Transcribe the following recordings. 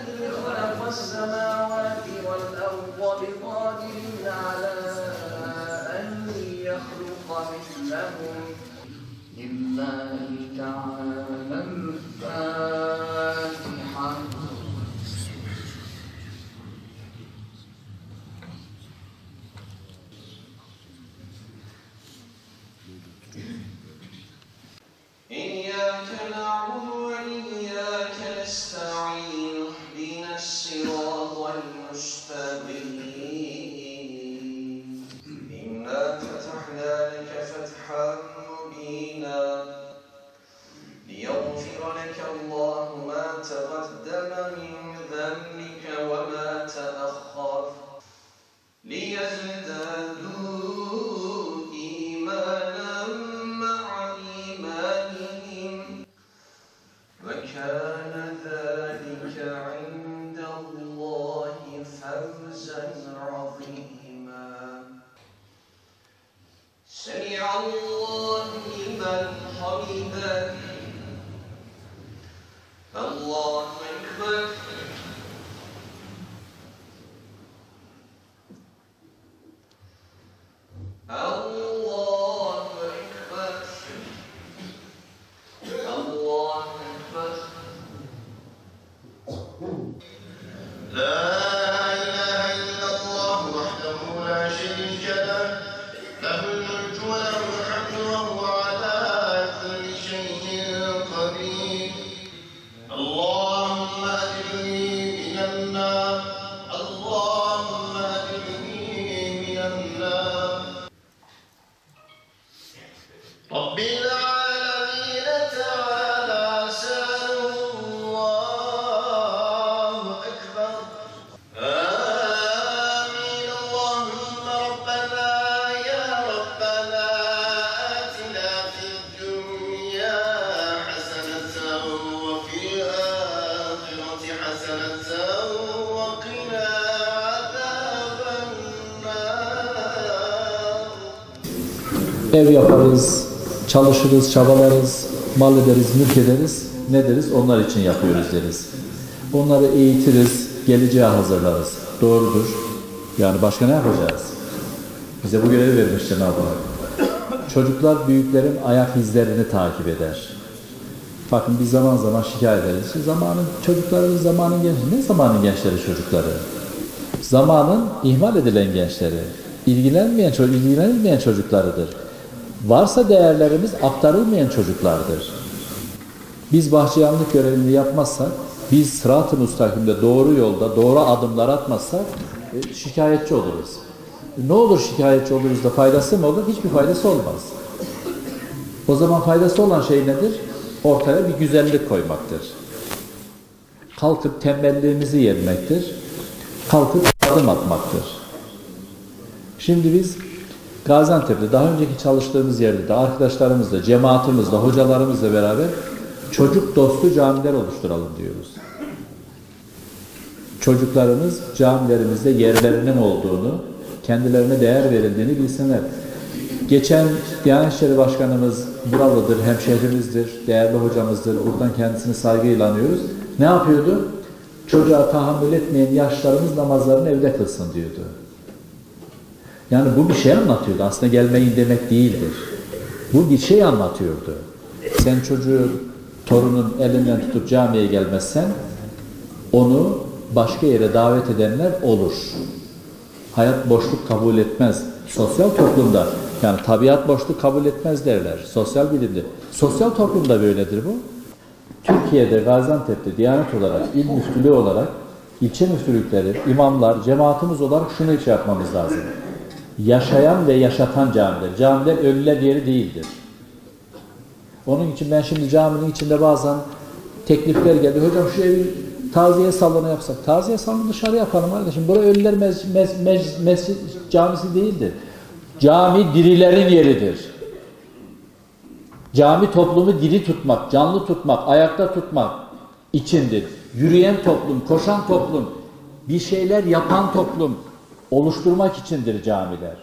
الذي خلق السماوات والأرض بقادر على أن يخلق مثلهم لله تعالى الفاتحة. إياك نعبد وإياك نستعين اهدنا الصراط المستقيم إنا فتحنا لك فتحا مبينا ليغفر لك الله ما تقدم من ذنبك وما تأخر ليزدادوا إيمانا مع إيمانهم وكان ذلك عند الله فوزا عظيما. سمع الله لمن حمده. الله أكبر. الله أكبر. الله أكبر. لا إله إلا الله وحده لا شريك له له الملك وله الحمد وهو على كل شيء قدير. اللهم أجرني من النار. اللهم أجرني من النار. رب العالمين تعالى سأله الله أكبر. آمين. اللهم ربنا يا ربنا آتنا في الدنيا حسنة وفي الآخرة حسنة وقنا عذاب النار. Ev yaparız, çalışırız, çabalarız, mal ederiz, mülk ederiz. Ne deriz? Onlar için yapıyoruz deriz. Onları eğitiriz, geleceğe hazırlarız. Doğrudur. Yani başka ne yapacağız? Bize bu görevi vermiş Cenab-ı Hak. Çocuklar büyüklerin ayak izlerini takip eder. Bakın biz zaman zaman şikayet ederiz. Zamanın gençleri. Ne zamanın gençleri çocukları? Zamanın ihmal edilen gençleri. İlgilenilmeyen çocuklarıdır. Varsa değerlerimiz aktarılmayan çocuklardır. Biz bahçıyanlık görevini yapmazsak, biz sırat-ı müstakimde doğru yolda doğru adımlar atmazsak şikayetçi oluruz. Ne olur şikayetçi oluruz da faydası mı olur? Hiçbir faydası olmaz. O zaman faydası olan şey nedir? Ortaya bir güzellik koymaktır. Kalkıp tembelliğimizi yenmektir. Kalkıp adım atmaktır. Şimdi biz Gaziantep'te daha önceki çalıştığımız yerde de arkadaşlarımızla, cemaatimizle, hocalarımızla beraber çocuk dostu camiler oluşturalım diyoruz. Çocuklarımız camilerimizde yerlerinin olduğunu, kendilerine değer verildiğini bilsinler. Geçen Diyanet İşleri Başkanımız buralıdır, hemşehrimizdir, değerli hocamızdır. Buradan kendisini saygıyla anıyoruz. Ne yapıyordu? Çocuğa tahammül etmeyen yaşlarımız namazlarını evde kılsın diyordu. Yani bu bir şey anlatıyordu. Aslında gelmeyin demek değildir. Bu bir şey anlatıyordu. Sen çocuğu, torunun elinden tutup camiye gelmezsen onu başka yere davet edenler olur. Hayat boşluk kabul etmez. Sosyal toplumda, yani tabiat boşluk kabul etmez derler. Sosyal bilimde. Sosyal toplumda böyledir bu. Türkiye'de, Gaziantep'te Diyanet olarak, il müftülüğü olarak, ilçe müftülükleri, imamlar, cemaatimiz olarak şunu şey yapmamız lazım. Yaşayan ve yaşatan camiler. Camiler ölüler yeri değildir. Onun için ben şimdi caminin içinde bazen teklifler geldi. Hocam şu evi taziye salonu yapsak. Taziye salonu dışarı yapalım kardeşim. Burası ölüler mescid camisi değildir. Cami dirilerin yeridir. Cami toplumu diri tutmak, canlı tutmak, ayakta tutmak içindir. Yürüyen toplum, koşan toplum, bir şeyler yapan toplum oluşturmak içindir camiler.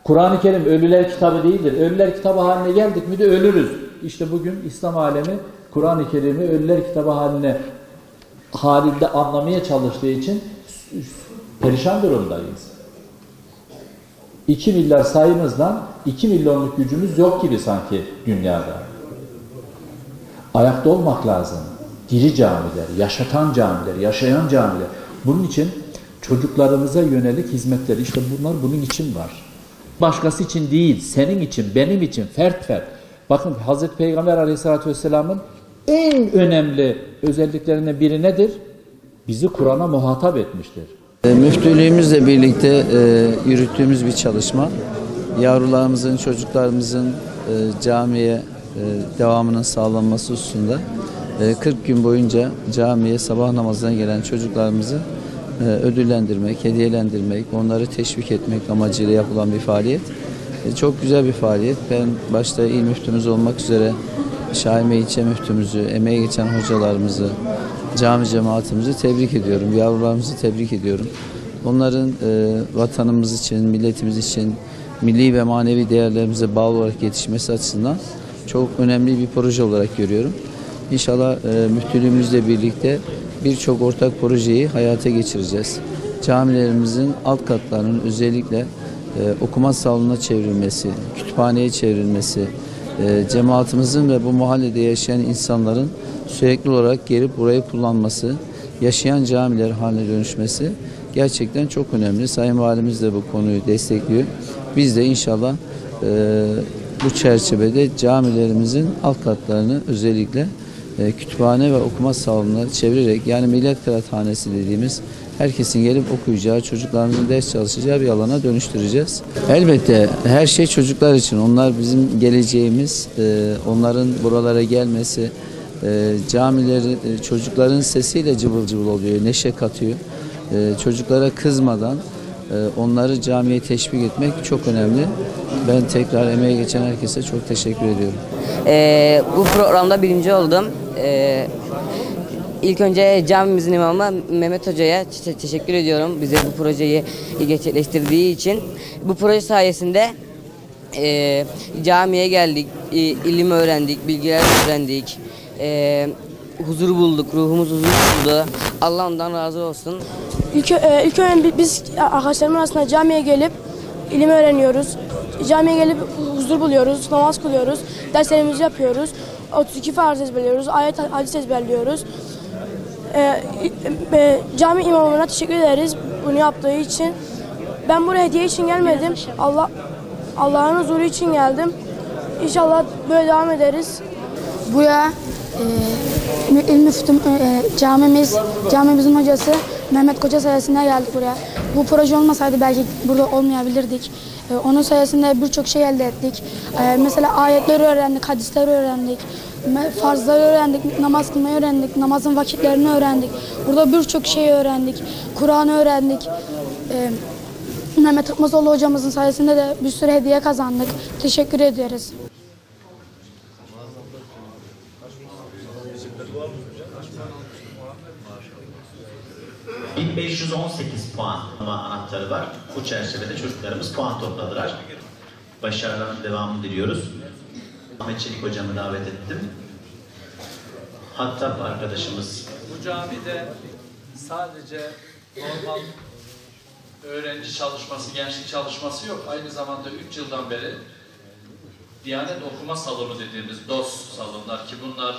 Kur'an-ı Kerim ölüler kitabı değildir. Ölüler kitabı haline geldik mi de ölürüz. İşte bugün İslam alemi Kur'an-ı Kerim'i ölüler kitabı halinde anlamaya çalıştığı için perişan durumdayız. 2 milyar sayımızdan 2 milyonluk gücümüz yok gibi sanki dünyada. Ayakta olmak lazım. Diri camiler, yaşatan camiler, yaşayan camiler. Bunun için çocuklarımıza yönelik hizmetler, işte bunlar bunun için var. Başkası için değil, senin için, benim için, fert fert. Bakın Hazreti Peygamber Aleyhisselatü Vesselam'ın en önemli özelliklerinden biri nedir? Bizi Kur'an'a muhatap etmiştir. Müftülüğümüzle birlikte yürüttüğümüz bir çalışma. Yavrularımızın, çocuklarımızın camiye devamının sağlanması hususunda 40 gün boyunca camiye sabah namazına gelen çocuklarımızı ödüllendirmek, hediyelendirmek, onları teşvik etmek amacıyla yapılan bir faaliyet. Çok güzel bir faaliyet. Ben başta il müftümüz olmak üzere Şahime ilçe müftümüzü, emeği geçen hocalarımızı, cami cemaatimizi tebrik ediyorum. Yavrularımızı tebrik ediyorum. Onların vatanımız için, milletimiz için, milli ve manevi değerlerimize bağlı olarak yetişmesi açısından çok önemli bir proje olarak görüyorum. İnşallah müftülüğümüzle birlikte birçok ortak projeyi hayata geçireceğiz. Camilerimizin alt katlarının özellikle okuma salonuna çevrilmesi, kütüphaneye çevrilmesi, cemaatimizin ve bu mahallede yaşayan insanların sürekli olarak gelip burayı kullanması, yaşayan camiler haline dönüşmesi gerçekten çok önemli. Sayın Valimiz de bu konuyu destekliyor. Biz de inşallah bu çerçevede camilerimizin alt katlarını özellikle kütüphane ve okuma salonuna çevirerek, yani millet kıraathanesi dediğimiz herkesin gelip okuyacağı, çocuklarımızın ders çalışacağı bir alana dönüştüreceğiz. Elbette her şey çocuklar için. Onlar bizim geleceğimiz. Onların buralara gelmesi, camileri çocukların sesiyle cıvıl cıvıl oluyor, neşe katıyor. Çocuklara kızmadan onları camiye teşvik etmek çok önemli. Ben tekrar emeğe geçen herkese çok teşekkür ediyorum. Bu programda birinci oldum. İlk önce camimizin imamı Mehmet Hoca'ya teşekkür ediyorum. Bize bu projeyi gerçekleştirdiği için. Bu proje sayesinde camiye geldik, ilim öğrendik, bilgiler öğrendik. Huzur bulduk, ruhumuz huzur buldu. Allah ondan razı olsun. İlk önce biz arkadaşlarımın arasında camiye gelip ilim öğreniyoruz. Camiye gelip huzur buluyoruz, namaz kılıyoruz, derslerimizi yapıyoruz. 32 farz ezberliyoruz, ayet hadis ezberliyoruz. Cami imamına teşekkür ederiz bunu yaptığı için. Ben buraya hediye için gelmedim. Allah'ın huzuru için geldim. İnşallah böyle devam ederiz. Buraya camimizin hocası Mehmet Koca sayesinde geldik buraya. Bu proje olmasaydı belki burada olmayabilirdik. Onun sayesinde birçok şey elde ettik. Mesela ayetleri öğrendik, hadisleri öğrendik, farzları öğrendik, namaz kılmayı öğrendik, namazın vakitlerini öğrendik. Burada birçok şey öğrendik, Kur'an'ı öğrendik. Mehmet Akmazoğlu hocamızın sayesinde de bir sürü hediye kazandık. Teşekkür ederiz. ...1518 puan anahtarı var. Bu çerçevede çocuklarımız puan topladılar. Başarıların devamını diliyoruz. Ahmet Çelik hocamı davet ettim. Hattab arkadaşımız. Bu camide sadece normal öğrenci çalışması, gençlik çalışması yok. Aynı zamanda 3 yıldan beri Diyanet Okuma Salonu dediğimiz DOS salonlar ki bunlar